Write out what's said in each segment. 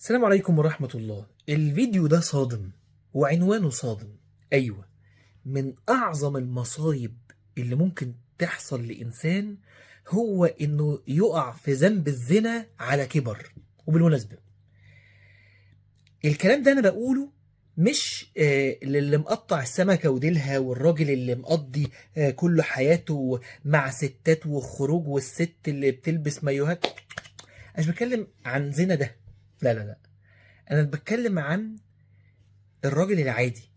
السلام عليكم ورحمة الله. الفيديو ده صادم وعنوانه صادم. أيوة، من أعظم المصايب اللي ممكن تحصل لإنسان هو إنه يقع في ذنب الزنا على كبر. وبالمناسبة الكلام ده أنا بقوله مش للي مقطع السمكة وديلها والراجل اللي مقضي كل حياته مع ستات وخروج والست اللي بتلبس مايوهات. أنا مش بتكلم عن زنا ده، لا لا لا، انا بتكلم عن الراجل العادي.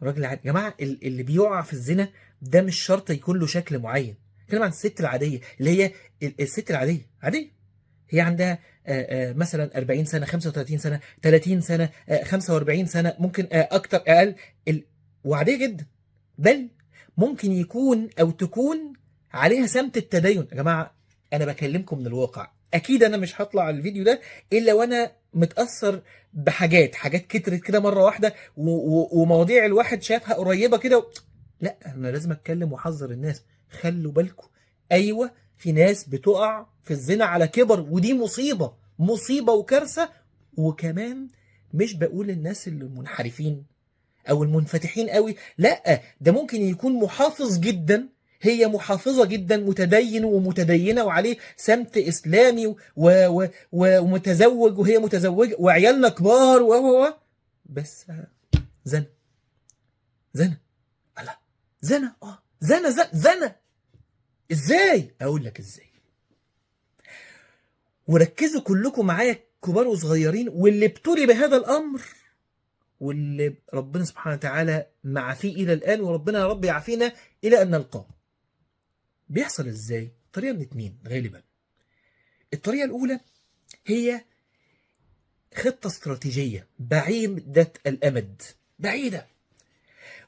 الراجل العادي يا جماعه، اللي بيقع في الزنا ده مش شرط يكون له شكل معين. بتكلم عن الست العاديه اللي هي الست العاديه عاديه. هي عندها مثلا 40 سنه، 35 سنه، 30 سنه، 45 سنه، ممكن اكتر اقل، وعاديه جدا. بل ممكن يكون او تكون عليها سمت التدين. يا جماعه انا بكلمكم من الواقع. اكيد انا مش هطلع الفيديو ده الا وانا متاثر حاجات كترت كده مره واحده، ومواضيع الواحد شافها قريبه كده. لا، انا لازم اتكلم واحذر الناس. خلوا بالكم، ايوه، في ناس بتقع في الزنا على كبر، ودي مصيبه مصيبه وكارثه. وكمان مش بقول الناس اللي منحرفين او المنفتحين قوي، لا، ده ممكن يكون محافظ جدا، هي محافظة جدا، متدين ومتدينة وعليه سمت إسلامي ومتزوج وهي متزوجة وعيالنا كبار بس زنا. زنا، الله، زنا، زنا. ازاي؟ اقول لك ازاي. وركزوا كلكم معايا، كبار وصغيرين، واللي ابتلي بهذا الامر واللي ربنا سبحانه وتعالى معافيه الى الان، وربنا يا رب يعافينا الى ان نلقاه. بيحصل ازاي؟ طريقه من اتنين غالبا. الطريقه الاولى هي خطه استراتيجيه بعيده الامد، بعيده.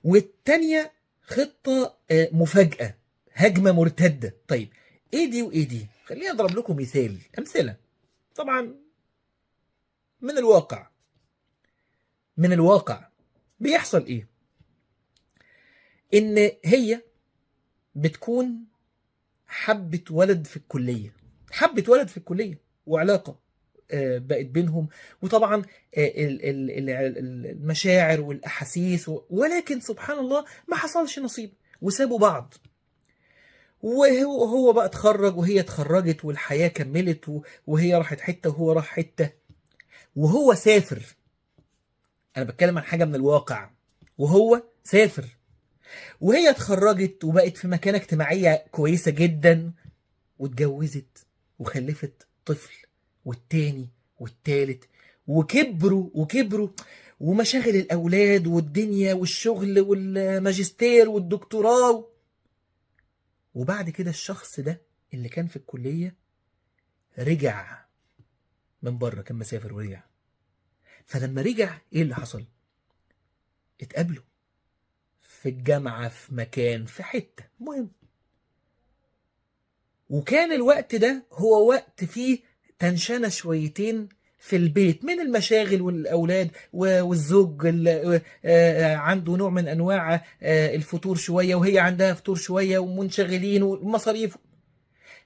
والتانيه خطه مفاجاه، هجمه مرتده. طيب ايه دي وايه دي؟ خليني اضرب لكم امثله طبعا من الواقع. بيحصل ايه؟ ان هي بتكون حبت ولد في الكلية وعلاقة بقت بينهم، وطبعا المشاعر والأحاسيس، ولكن سبحان الله ما حصلش نصيب وسابوا بعض. وهو بقى اتخرج وهي اتخرجت والحياة كملت، وهي راحت حتة وهو راح حتة، وهو سافر. أنا بتكلم عن حاجة من الواقع. وهو سافر وهي اتخرجت وبقت في مكانة اجتماعية كويسة جدا، واتجوزت وخلفت طفل والتاني والتالت، وكبروا ومشاغل الأولاد والدنيا والشغل والماجستير والدكتوراه. وبعد كده الشخص ده اللي كان في الكلية رجع من بره، كان مسافر ورجع. فلما رجع ايه اللي حصل؟ اتقابلوا في الجامعة، في مكان، في حتة مهم. وكان الوقت ده هو وقت فيه تنشنة شويتين في البيت من المشاغل والأولاد والزوج عنده نوع من أنواع الفتور شوية، وهي عندها فتور شوية، ومنشغلين والمصاريف.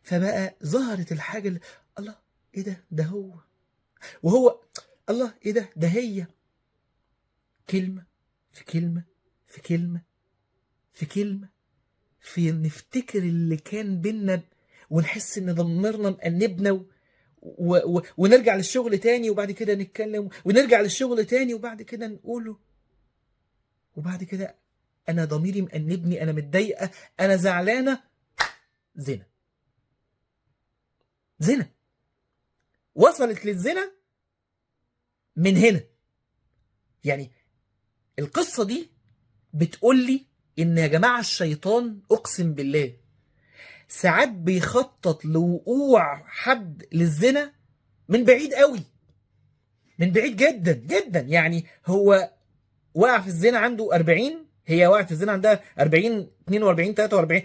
فبقى ظهرت الحاجة اللي الله، إيه ده هو، وهو الله، إيه ده هي. كلمة في كلمة في كلمة في كلمة، في نفتكر اللي كان بينا، ونحس ان ضميرنا مأنبنا، ونرجع للشغل تاني، وبعد كده نتكلم، ونرجع للشغل تاني، وبعد كده نقوله، وبعد كده انا ضميري مأنبني، انا متضايقه، انا زعلانه. زنا وصلت للزنا من هنا. يعني القصه دي بتقول لي ان يا جماعه الشيطان اقسم بالله ساعات بيخطط لوقوع حد للزنا من بعيد قوي، من بعيد جدا جدا. يعني هو وقع في الزنا عنده 40، هي وقعت في الزنا عندها 40، 42، 43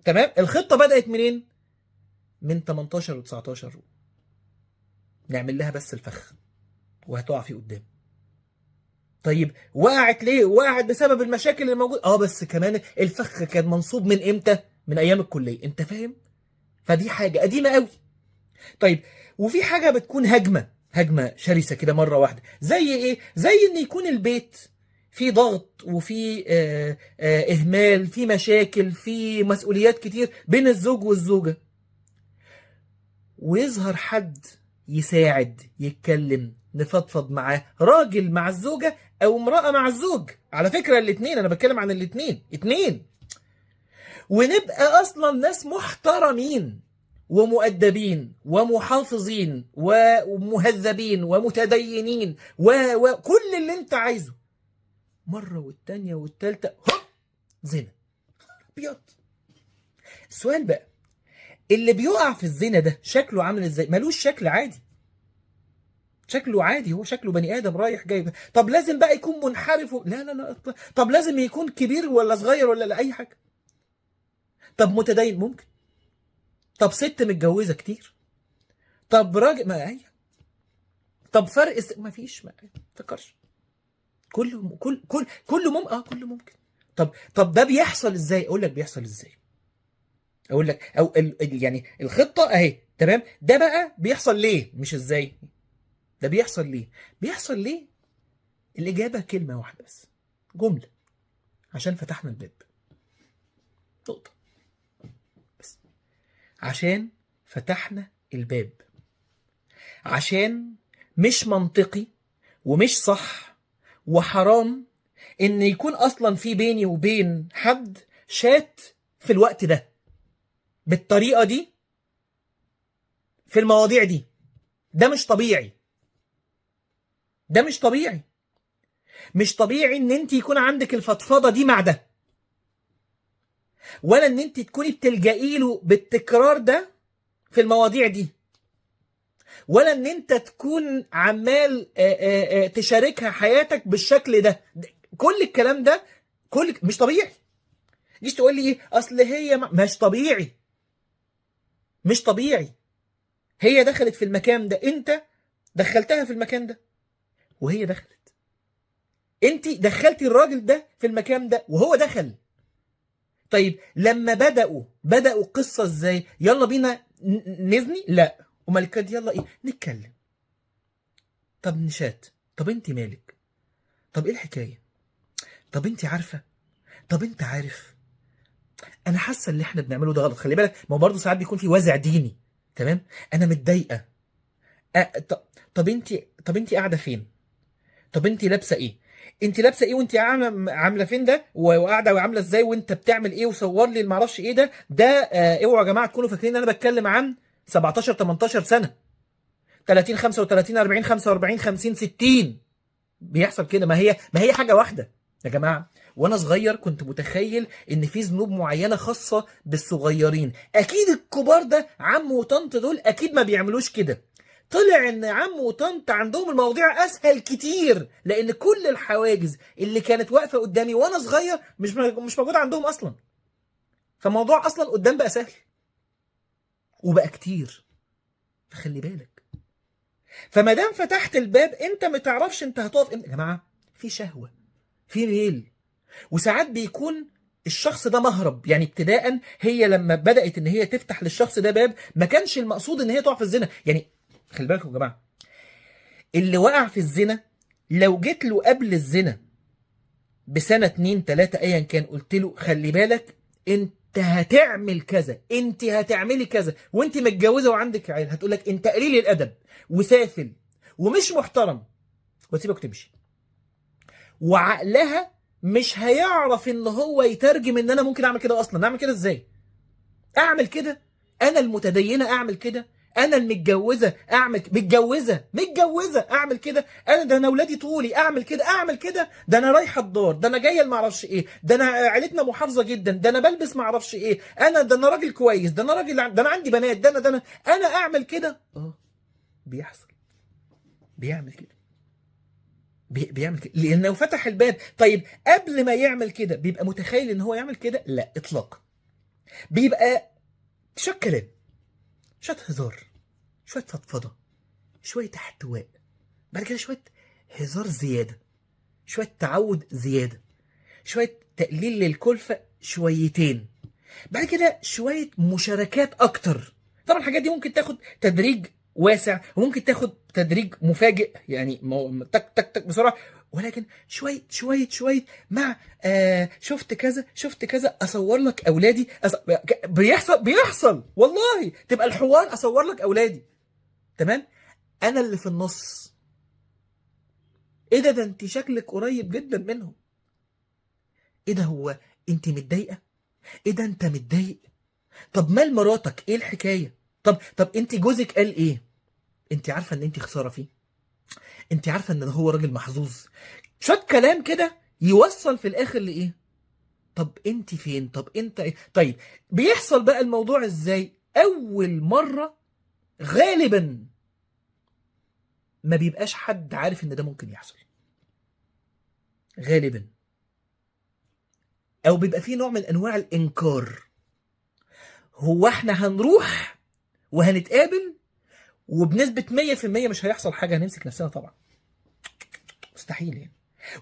تمام. الخطة بدأت منين؟ من 18 و19. نعمل لها بس الفخ وهتقع فيه قدام. طيب وقعت ليه؟ وقعت بسبب المشاكل اللي موجودة. بس كمان الفخ كان منصوب من امتى؟ من ايام الكلية. انت فاهم؟ فدي حاجة قديمة قوي. طيب، وفي حاجه بتكون هجمه شرسه كده مره واحده، زي ايه؟ زي ان يكون البيت في ضغط وفي اهمال، في مشاكل، في مسؤوليات كتير بين الزوج والزوجه، ويظهر حد يساعد، يتكلم، نفضفض معاه، راجل مع الزوجة او امرأة مع الزوج، على فكرة الاتنين، انا بتكلم عن الاتنين، اتنين، ونبقى اصلا ناس محترمين ومؤدبين ومحافظين ومهذبين ومتدينين وكل اللي انت عايزه، مرة والتانية والتالتة هوب، زنا ابيض. السؤال بقى، اللي بيقع في الزنا ده شكله عامل ازاي؟ ملوش شكل عادي، شكله عادي، هو شكله بني ادم رايح جاي. طب لازم بقى يكون منحرف لا لا لا، طب لازم يكون كبير ولا صغير ولا لا اي حاجه؟ طب متدين ممكن، طب ست متجوزه كتير، طب راجل ما هي، طب فرق ما فيش، ما تفكرش، كله ممكن، كله ممكن. طب ده بيحصل ازاي؟ اقول لك بيحصل ازاي، اقول لك، او يعني الخطه اهي تمام، ده بقى بيحصل ليه مش ازاي، ده بيحصل ليه. بيحصل ليه؟ الإجابة كلمة واحدة بس، جملة: عشان فتحنا الباب، نقطة بس. عشان فتحنا الباب، عشان مش منطقي ومش صح وحرام إن يكون أصلا في بيني وبين حد شات في الوقت ده بالطريقة دي في المواضيع دي. ده مش طبيعي، ده مش طبيعي، مش طبيعي إن أنت يكون عندك الفضفضة دي مع ده، ولا ان انت تكوني بتلجئي له بالتكرار ده في المواضيع دي، ولا ان انت تكون عمال تشاركها حياتك بالشكل ده. كل الكلام ده مش طبيعي. جيش تقول لي ايه؟ اصل هي مش طبيعي، مش طبيعي. هي دخلت في المكان ده، انت دخلتها في المكان ده وهي دخلت، انت دخلتي الراجل ده في المكان ده وهو دخل. طيب لما بدأوا قصة ازاي؟ يلا بينا نزني؟ لا، امال كانت يلا ايه؟ نتكلم، طب نشات، طب انت مالك، طب ايه الحكاية، طب انت عارفة، طب انت عارف، انا حاسة اللي احنا بنعمله ده غلط. خلي بالك، ما هو برضه ساعات بيكون في وازع ديني، تمام؟ انا متضايقة. أ... ط... طب انت قاعدة فين، طب انت لابسة ايه، انت لابسه ايه وانت عامله فين ده، وقاعده وعامله ازاي، وانت بتعمل ايه، وصور لي المعرفش ايه ده اوعوا يا جماعه تكونوا فاكرين ان انا بتكلم عن 17 18 سنه، 30 35 40 45 50 60 بيحصل كده. ما هي حاجه واحده يا جماعه. وانا صغير كنت متخيل ان في ذنوب معينه خاصه بالصغيرين، اكيد الكبار ده عم وطنط دول اكيد ما بيعملوش كده. طلع ان عم وطنط عندهم المواضيع اسهل كتير، لان كل الحواجز اللي كانت واقفه قدامي وانا صغير مش موجوده عندهم اصلا. فالموضوع اصلا قدام بقى سهل وبقى كتير، فخلي بالك. فما دام فتحت الباب انت ما تعرفش انت هتقف امتى. يا جماعه في شهوه، في ميل، وساعات بيكون الشخص ده مهرب. يعني ابتداء هي لما بدأت ان هي تفتح للشخص ده باب، ما كانش المقصود ان هي تقع في الزنا. يعني خلي بالكم يا جماعه، اللي وقع في الزنا لو جيت له قبل الزنا بسنه 2 3 ايا كان، قلت له خلي بالك انت هتعمل كذا، انت هتعملي كذا، وانت متجوزه وعندك عيال، هتقول لك انت قليل الادب وسافل ومش محترم، وتسيبك تمشي. وعقلها مش هيعرف ان هو يترجم ان انا ممكن اعمل كده اصلا. اعمل كده ازاي؟ اعمل كده؟ انا المتدينه اعمل كده؟ انا المتجوزه متجوزه اعمل كده؟ ده انا اولادي طولي اعمل كده؟ اعمل كده؟ ده انا رايحه الدار، ده انا جايه ما اعرفش ايه، ده انا عيلتنا محافظه جدا، ده انا بلبس ما اعرفش ايه، ده انا راجل كويس، ده انا راجل، ده انا عندي بنات، ده انا اعمل كده؟ بيحصل، بيعمل كده، بيعمل كده لانه فتح الباب. طيب قبل ما يعمل كده بيبقى متخيل ان هو يعمل كده؟ لا اطلاقا. بيبقى شويه كلام، شويه هزار، شويه فضفضه، شويه احتواء، بعد كده شويه هزار زياده، شويه تعود زياده، شويه تقليل للكلفه شويتين، بعد كده شويه مشاركات اكتر. طبعا الحاجات دي ممكن تاخد تدريج واسع وممكن تاخد تدريج مفاجئ، يعني تك تك تك بسرعه، ولكن شويه شويه شويه مع شفت كذا شفت كذا اصور لك اولادي بيحصل والله، تبقى الحوار اصور لك اولادي، تمام، انا اللي في النص. ايه ده انت شكلك قريب جدا منهم. ايه ده هو انت متضايقه؟ ايه ده انت متضايق؟ طب مال مراتك ايه الحكايه؟ طب انت جوزك قال ايه؟ انت عارفه ان انت خساره فيه؟ انت عارفه ان هو راجل محظوظ؟ شويه كلام كده يوصل في الاخر لايه؟ طب انت فين؟ طب انت ايه؟ طيب بيحصل بقى الموضوع ازاي؟ اول مره غالبا ما بيبقاش حد عارف ان ده ممكن يحصل غالبا، او بيبقى فيه نوع من انواع الانكار. هو احنا هنروح وهنتقابل وبنسبة 100% مش هيحصل حاجة، هنمسك نفسنا طبعا، مستحيل يعني.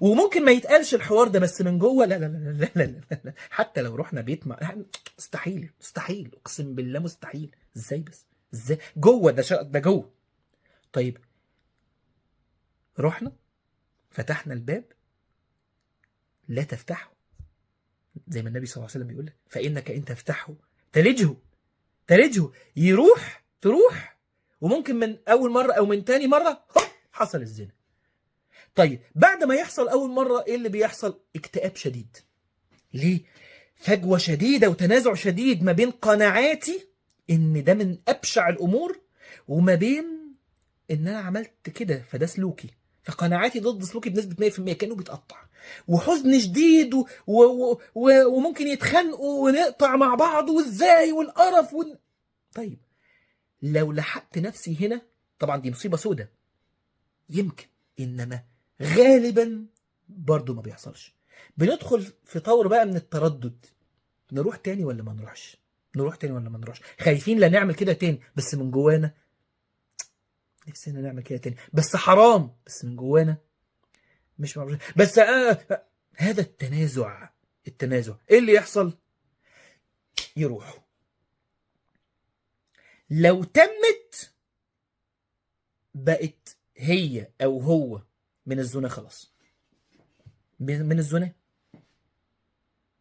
وممكن ما يتقالش الحوار ده بس من جوه لا لا لا لا لا لا, لا, لا. حتى لو رحنا بيت مستحيل مستحيل، اقسم بالله مستحيل. ازاي بس؟ ازاي جوه ده جوه. طيب رحنا فتحنا الباب، لا تفتحه، زي ما النبي صلى الله عليه وسلم بيقول لك فانك ان تفتحه تلجه تروح، وممكن من اول مره او من تاني مره هوب حصل الزنا. طيب بعد ما يحصل اول مره ايه اللي بيحصل؟ اكتئاب شديد. ليه؟ فجوه شديده وتنازع شديد ما بين قناعاتي ان ده من ابشع الامور، وما بين ان انا عملت كده فده سلوكي، فقناعاتي ضد سلوكي بنسبه 100%، كانه بيتقطع، وحزن شديد وممكن يتخانقوا ونقطع مع بعض وازاي والقرف طيب لو لحقت نفسي هنا طبعا دي مصيبه سودة يمكن، انما غالبا برضو ما بيحصلش. بندخل في طور بقى من التردد، نروح تاني ولا ما نروحش، نروح تاني ولا ما نروحش، خايفين لا نعمل كده تاني بس من جوانا نفسنا نعمل كده تاني بس حرام، بس من جوانا مش معروف. بس هذا التنازع ايه اللي يحصل؟ يروحوا. لو تمت بقت هي او هو من الزنا خلاص، من الزنا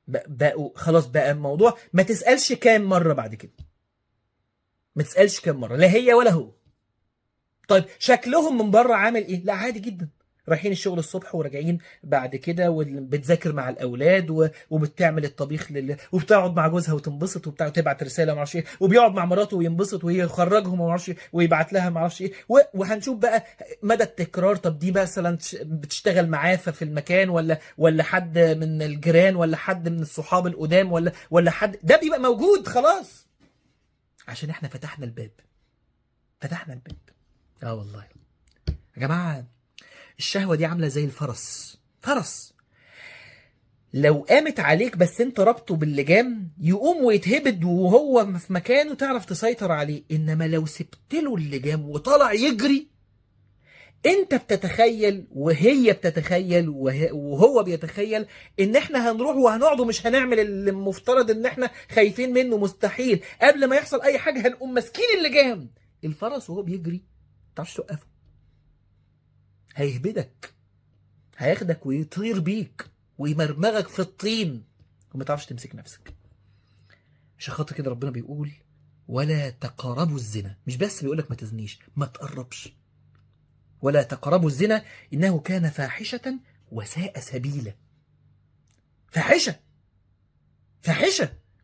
بقوا خلاص، بقى الموضوع ما تسألش كام مرة بعد كده، ما تسألش كام مرة، لا هي ولا هو. طيب شكلهم من بره عامل ايه؟ لا عادي جدا، رايحين الشغل الصبح وراجعين بعد كده، وبتذاكر مع الاولاد وبتعمل الطبيخ وبتقعد مع جوزها وتنبسط وبتاع وتبعت رساله ما اعرفش ايه، وبيقعد مع مراته وينبسط وهي يخرجهم وما اعرفش ايه ويبعت لها ما اعرفش ايه، وهنشوف بقى مدى التكرار. طب دي مثلا بتشتغل معاه في المكان ولا حد من الجيران ولا حد من الصحاب القدام ولا حد ده بيبقى موجود خلاص، عشان احنا فتحنا الباب. اه والله يا جماعه الشهوة دي عاملة زي فرس لو قامت عليك بس انت ربطه باللجام يقوم ويتهبد وهو في مكانه تعرف تسيطر عليه، انما لو سبت له اللجام وطلع يجري انت بتتخيل وهي بتتخيل وهو بيتخيل ان احنا هنروح وهنقعد ومش هنعمل اللي المفترض ان احنا خايفين منه، مستحيل. قبل ما يحصل اي حاجة هنقوم ماسكين اللجام. الفرس وهو بيجري متعرفش توقفه، هيهبدك، هياخدك ويطير بيك ويمرمغك في الطين وما تعرفش تمسك نفسك. عشان خاطر كده ربنا بيقول ولا تقربوا الزنا، مش بس بيقولك ما تزنيش، ما تقربش. ولا تقربوا الزنا انه كان فاحشة وساء سبيلا. فاحشة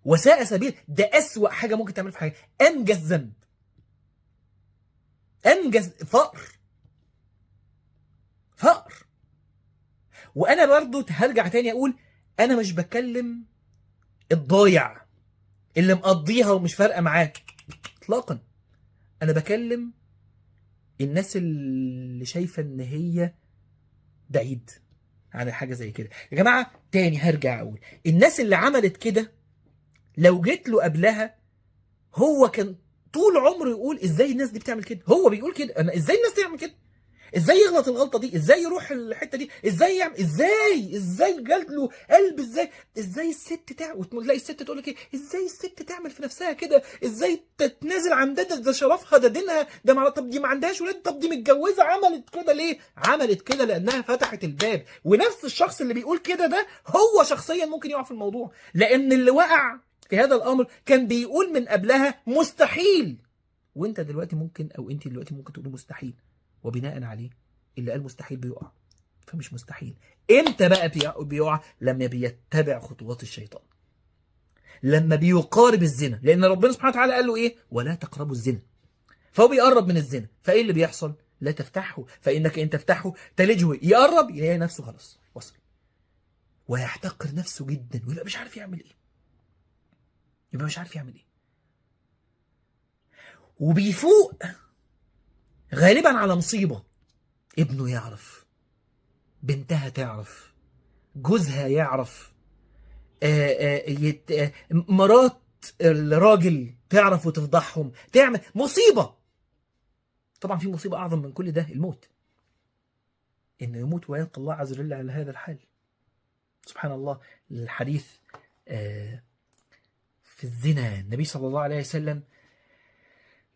وساء سبيل، ده اسوأ حاجة ممكن تعمل في حياتك، انجز ذنب، انجز فقر. وانا برضو هرجع تاني اقول انا مش بكلم الضايع اللي مقضيها ومش فارقه معاك اطلاقا، انا بكلم الناس اللي شايفه ان هي بعيد عن حاجه زي كده. يا جماعه تاني هرجع اقول الناس اللي عملت كده لو جيت له قبلها هو كان طول عمره يقول ازاي الناس دي بتعمل كده، هو بيقول كده انا ازاي الناس دي تعمل كده، ازاي يغلط الغلطه دي؟ ازاي يروح الحته دي؟ ازاي يعمل؟ ازاي جاله قلب؟ ازاي الست تعمل؟ وتلاقي الست تقول لك ايه؟ ازاي الست تعمل في نفسها كده؟ ازاي تتنازل عن ده شرفها، ده دينها، ده طب دي ما عندهاش ولاد، طب دي متجوزه، عملت كده ليه؟ عملت كده لانها فتحت الباب. ونفس الشخص اللي بيقول كده ده هو شخصيا ممكن يقع في الموضوع، لان اللي وقع في هذا الامر كان بيقول من قبلها مستحيل، وانت دلوقتي ممكن، او انت دلوقتي ممكن تقولي مستحيل، وبناء عليه اللي قال مستحيل بيقع. فمش مستحيل. امتى بقى بيقع؟ لما بيتبع خطوات الشيطان، لما بيقارب الزنا، لان ربنا سبحانه وتعالى قال له ايه؟ ولا تقربوا الزنا. فهو بيقرب من الزنا، فايه اللي بيحصل؟ لا تفتحه فانك ان تفتحه تلجه، يقرب يلاقي نفسه خلاص وصل، ويحتقر نفسه جدا، ويبقى مش عارف يعمل ايه، يبقى مش عارف يعمل ايه، وبيفوق غالبا على مصيبه. ابنه يعرف، بنتها تعرف، جوزها يعرف، مرات الراجل تعرف وتفضحهم، تعمل مصيبة. طبعا في مصيبة أعظم من كل ده، الموت، إنه يموت ويلقى الله عز وجل على هذا الحال. سبحان الله. الحديث في الزنا، النبي صلى الله عليه وسلم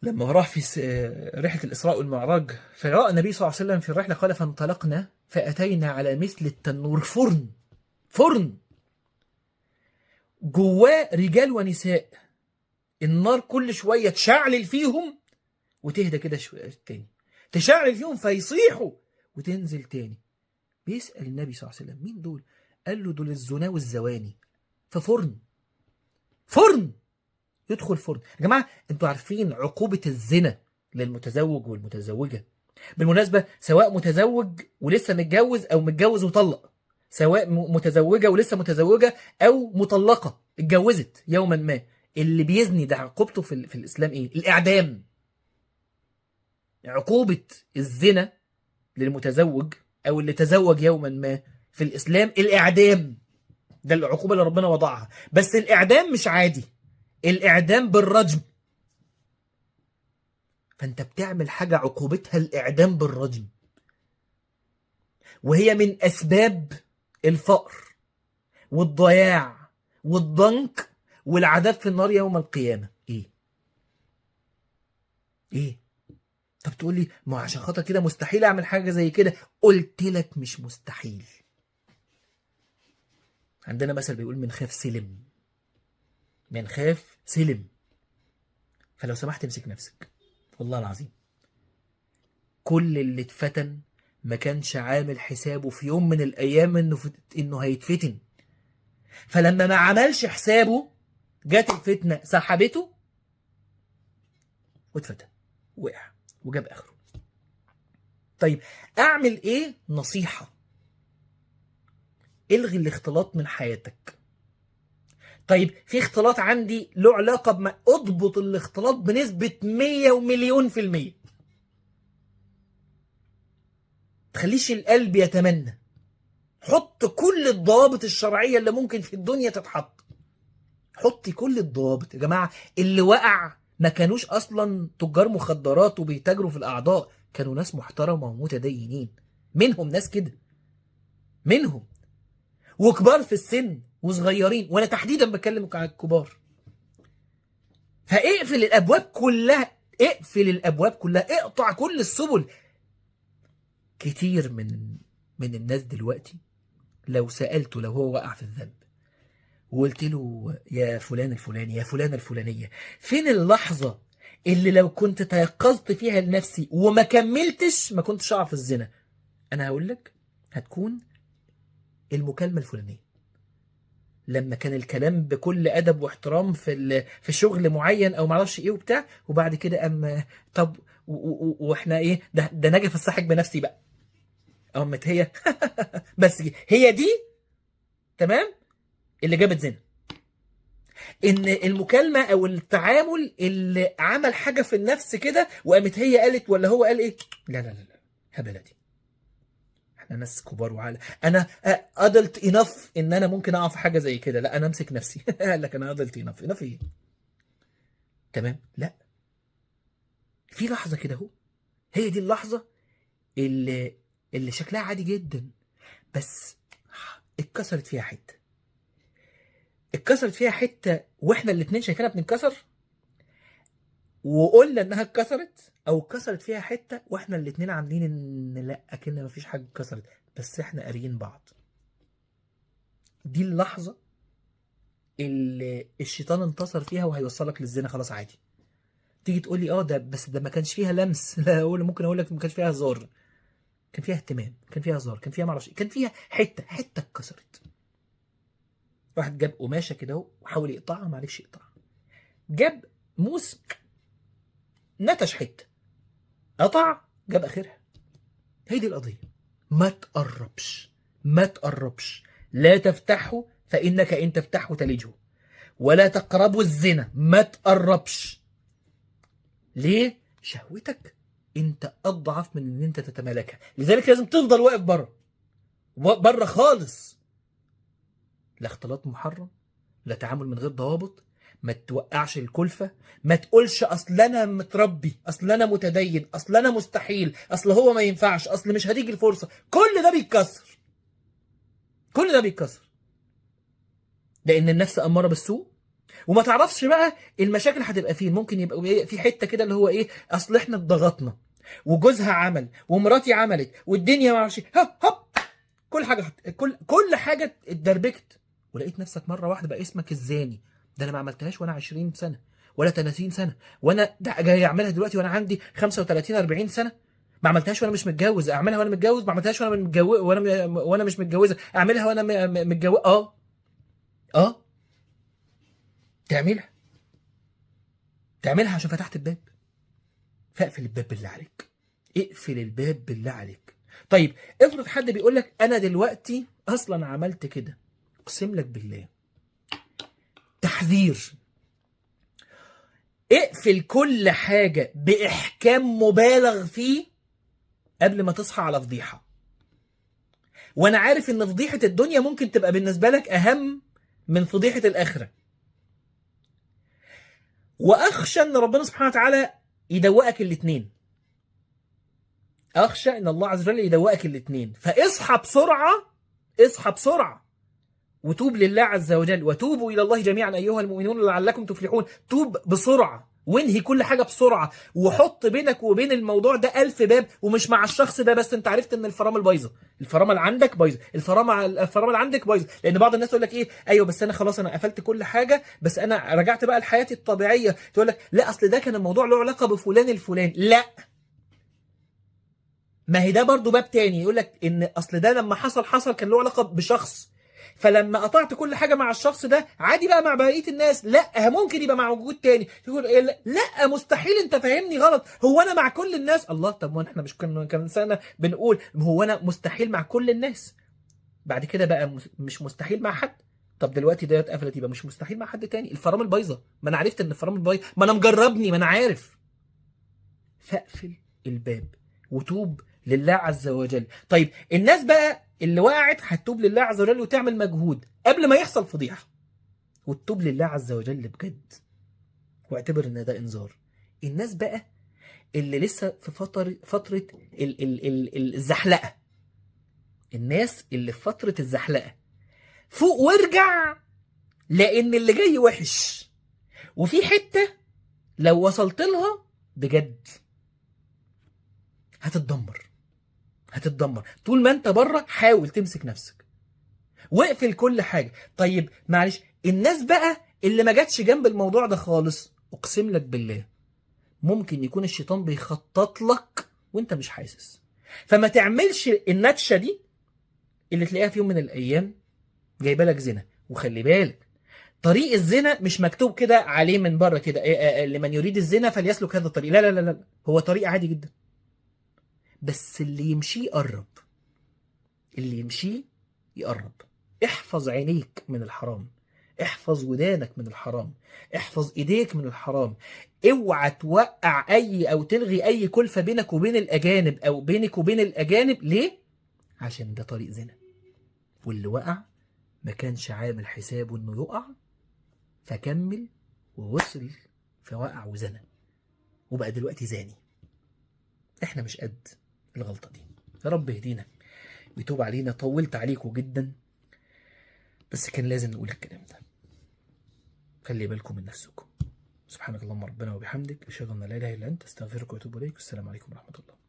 لما راح في رحلة الإسراء والمعراج، فرأى النبي صلى الله عليه وسلم في الرحلة قال فانطلقنا فأتينا على مثل التنور، فرن جواه رجال ونساء، النار كل شوية تشعلل فيهم وتهدى كده شوية تاني، تشعلل فيهم فيصيحوا وتنزل تاني. بيسأل النبي صلى الله عليه وسلم مين دول؟ قال له دول الزنا والزواني في فرن يدخل فرن. يا جماعة انتوا عارفين عقوبة الزنا للمتزوج والمتزوجة؟ بالمناسبة سواء متزوج ولسه متجوز او متجوز وطلق، سواء متزوجة ولسه متزوجة او مطلقة اتجوزت يوما ما، اللي بيزني ده عقوبته في الاسلام ايه؟ الاعدام. عقوبة الزنا للمتزوج او اللي تزوج يوما ما في الاسلام الاعدام. ده العقوبة اللي ربنا وضعها، بس الاعدام مش عادي، الاعدام بالرجم. فانت بتعمل حاجة عقوبتها الاعدام بالرجم، وهي من اسباب الفقر والضياع والضنك والعذاب في النار يوم القيامة. ايه؟ طب تقول لي ما عشان خاطر كده مستحيل اعمل حاجة زي كده. قلت لك مش مستحيل. عندنا مثل بيقول من خاف سلم، من خاف سلم. فلو سمحت امسك نفسك، والله العظيم كل اللي اتفتن ما كانش عامل حسابه في يوم من الايام انه هيتفتن. فلما ما عملش حسابه جت الفتنة سحبته واتفتن، وقع وجاب اخره. طيب اعمل ايه؟ نصيحة: الغي الاختلاط من حياتك. طيب في اختلاط عندي له علاقة بما اضبط الاختلاط بنسبة 100 ومليون في المية. تخليش القلب يتمنى. حط كل الضوابط الشرعية اللي ممكن في الدنيا تتحط. حطي كل الضوابط. يا جماعة اللي وقع ما كانوش أصلا تجار مخدرات وبيتاجروا في الأعضاء، كانوا ناس محترمة ومتدينين، منهم ناس كده، منهم وكبار في السن وصغيرين، وأنا تحديدا بكلم عن الكبار. فاقفل الأبواب كلها، اقفل الأبواب كلها، اقطع كل السبل. كتير من الناس دلوقتي لو سألته، لو هو وقع في الذنب وقلت له يا فلان الفلاني، يا فلانة الفلانية، فين اللحظة اللي لو كنت تيقظت فيها لنفسي وما كملتش ما كنتش أقع في الزنا؟ أنا هقول لك هتكون المكالمة الفلانية، لما كان الكلام بكل أدب واحترام في شغل معين أو معرفش إيه وبتاع، وبعد كده أما طب وإحنا إيه ده نجف الصحك بنفسي بقى. قامت هي بس هي دي تمام اللي جابت زنا. ان المكالمه او التعامل اللي عمل حاجه في النفس كده وقامت هي قالت ولا هو قال ايه، لا هبله دي. احنا ناس كبار وعالى، انا ادلت انف ان انا ممكن اقع في حاجه زي كده، لا انا امسك نفسي. قال لك انا ادلت انف ايه؟ تمام. لا، في لحظه كده اهو، هي دي اللحظه اللي شكلها عادي جدا، بس اتكسرت فيها حته، اتكسرت فيها حته واحنا الاتنين شايفينها بنتكسر، وقلنا انها اتكسرت، او اتكسرت فيها حته واحنا الاتنين عاملين ان لا اكن مفيش حاجه اتكسرت، بس احنا قاريين بعض. دي اللحظه اللي الشيطان انتصر فيها وهيوصلك للزنا خلاص عادي. تيجي تقول لي اه ده بس ده ما كانش فيها لمس لا ممكن اقول لك ما كانش فيها هزار، كان فيها اهتمام، كان فيها هزار، كان فيها معرفش، كان فيها حته اتكسرت. واحد جاب قماشه كده اهو وحاول يقطعها ما عرفش يقطعها، جاب موس نتش حته، قطع جاب اخرها. هي دي القضيه. ما تقربش، ما تقربش، لا تفتحه فانك ان تفتحه تلجه، ولا تقربوا الزنا، ما تقربش. ليه؟ شهوتك انت اضعف من ان انت تتمالكها، لذلك لازم تفضل واقف بره، بره خالص. لا اختلاط محرم، لا تعامل من غير ضوابط، ما توقعش الكلفة، ما تقولش اصل انا متربي، اصل انا متدين، اصل انا مستحيل، اصل هو ما ينفعش، اصل مش هتيجي الفرصة. كل ده بيتكسر، كل ده بيتكسر، لان النفس اماره بالسوء. وما تعرفش بقى المشاكل هتبقى فين. ممكن يبقى في حته كده اللي هو ايه، اصل احنا اتضغطنا وجوزها عمل ومراتي عملت والدنيا ما اعرفش، هوب هوب كل حاجه كل حاجه اتدربكت، ولقيت نفسك مره واحده بقى اسمك الزاني. ده انا ما عملتهاش وانا 20 سنه ولا 30 سنه، وانا ده جاي اعملها دلوقتي وانا عندي 35 40 سنه. ما عملتهاش وانا مش متجوز، اعملها وانا متجوز. ما عملتهاش وانا متجوز وانا مش متجوزه، اعملها وانا متجوز. اه تعملها، تعملها عشان فتحت الباب. فاقفل الباب بالله عليك، اقفل الباب بالله عليك. طيب افرض حد بيقول لك انا دلوقتي اصلا عملت كده، اقسم لك بالله تحذير، اقفل كل حاجة باحكام مبالغ فيه قبل ما تصحى على فضيحة. وانا عارف ان فضيحة الدنيا ممكن تبقى بالنسبة لك اهم من فضيحة الاخرة، واخشى ان ربنا سبحانه وتعالى يدوقك الاتنين. اخشى ان الله عز وجل يدوقك الاتنين، فاصحى بسرعة، اصحى بسرعة وتوب لله عز وجل، وتوبوا الى الله جميعا ايها المؤمنون لعلكم تفلحون. توب بسرعة وانهي كل حاجة بسرعة، وحط بينك وبين الموضوع ده 1000 باب. ومش مع الشخص ده بس، انت عرفت ان الفرامل بايظة، الفرامل عندك بايظة، الفرامل عندك بايظة. لان بعض الناس تقول لك ايه، ايوه بس انا خلاص انا قفلت كل حاجة، بس انا رجعت بقى لحياتي الطبيعية. تقول لك لا اصل ده كان الموضوع له علاقة بفلان الفلاني. لا، ما هي ده برضو باب تاني، يقول لك ان اصل ده لما حصل كان له علاقه بشخص، فلما قطعت كل حاجه مع الشخص ده عادي بقى مع بقيه الناس. لا، ممكن يبقى مع وجود تاني. تقول إيه؟ لا مستحيل، انت فاهمني غلط. هو انا مع كل الناس؟ الله، طب ما احنا مش كان سنه بنقول هو انا مستحيل مع كل الناس، بعد كده بقى مش مستحيل مع حد. طب دلوقتي ده اتقفلت يبقى مش مستحيل مع حد تاني. الفرامل بايظه، ما انا عرفت ان الفرامل بايظه، ما انا مجربني، ما انا عارف. فاقفل الباب وتوب لله عز وجل. طيب الناس بقى اللي وقعت هتتوب لله عز وجل وتعمل مجهود قبل ما يحصل فضيحة وتتوب لله عز وجل بجد، واعتبر ان ده انذار. الناس بقى اللي لسه في فترة الزحلقة، الناس اللي في فترة الزحلقة، فوق وارجع، لان اللي جاي وحش، وفي حتة لو وصلت لها بجد هتتدمر، هتتدمر. طول ما انت بره حاول تمسك نفسك واقفل كل حاجه. طيب معلش، الناس بقى اللي ما جاتش جنب الموضوع ده خالص، اقسم لك بالله ممكن يكون الشيطان بيخطط لك وانت مش حاسس. فما تعملش النتشه دي اللي تلاقيها في يوم من الايام جايبه لك زنا. وخلي بالك طريق الزنا مش مكتوب كده عليه من بره كده لمن يريد الزنا فليسلك هذا الطريق. لا لا لا لا، هو طريق عادي جدا، بس اللي يمشيه يقرب، اللي يمشيه يقرب. احفظ عينيك من الحرام، احفظ ودانك من الحرام، احفظ ايديك من الحرام. اوعى توقع اي او تلغي اي كلفة بينك وبين الاجانب او بينك وبين الاجانب. ليه؟ عشان ده طريق زنا، واللي وقع ما كانش عامل حسابه انه يقع فكمل ووصل فوقع وزنا وبقى دلوقتي زاني. احنا مش قد، الغلطة دي. يا رب يهدينا ويتوب علينا. طولت عليكم جدا، بس كان لازم نقول الكلام ده. خلي بالكم من نفسكم. سبحانك اللهم ربنا وبحمدك، أشهد أن لا إله إلا أنت، أستغفرك وأتوب إليك. والسلام عليكم ورحمة الله.